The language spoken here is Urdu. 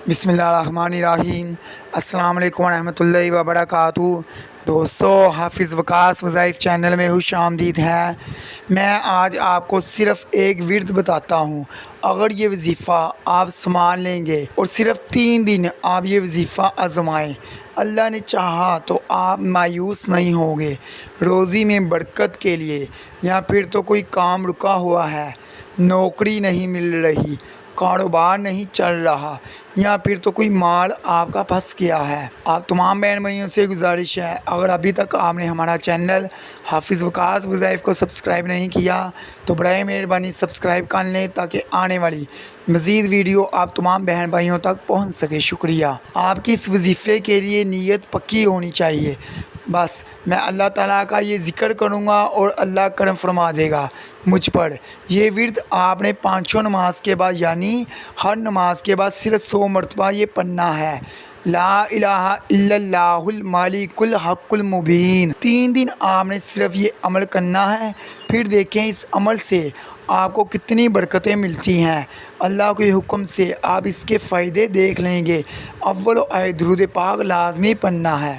بسم اللہ الرحمن الرحیم۔ السلام علیکم ورحمۃ اللہ وبرکاتہ۔ دوستو، حافظ وقاص وظائف چینل میں خوش آمدید ہے۔ میں آج آپ کو صرف ایک ورد بتاتا ہوں۔ اگر یہ وظیفہ آپ سنبھال لیں گے اور صرف 3 دن آپ یہ وظیفہ آزمائیں، اللہ نے چاہا تو آپ مایوس نہیں ہوں گے۔ روزی میں برکت کے لیے، یا پھر تو کوئی کام رکا ہوا ہے، نوکری نہیں مل رہی، کاروبار نہیں چل رہا، یا پھر تو کوئی مال آپ کا پھنس گیا ہے۔ آپ تمام بہن بھائیوں سے گزارش ہے، اگر ابھی تک آپ نے ہمارا چینل حافظ وقاص وظائف کو سبسکرائب نہیں کیا تو برائے مہربانی سبسکرائب کر لیں تاکہ آنے والی مزید ویڈیو آپ تمام بہن بھائیوں تک پہنچ سکے۔ شکریہ۔ آپ کی اس وظیفے کے لیے نیت پکی ہونی چاہیے۔ بس میں اللہ تعالیٰ کا یہ ذکر کروں گا اور اللہ کرم فرما دے گا مجھ پر۔ یہ ورد آپ نے 5 نماز کے بعد، یعنی ہر نماز کے بعد صرف 100 مرتبہ یہ پڑھنا ہے۔ لا الہ الا اللہ الملک الحق المبین۔ 3 دن آپ نے صرف یہ عمل کرنا ہے، پھر دیکھیں اس عمل سے آپ کو کتنی برکتیں ملتی ہیں۔ اللہ کے حکم سے آپ اس کے فائدے دیکھ لیں گے۔ اول درود پاک لازمی پڑھنا ہے۔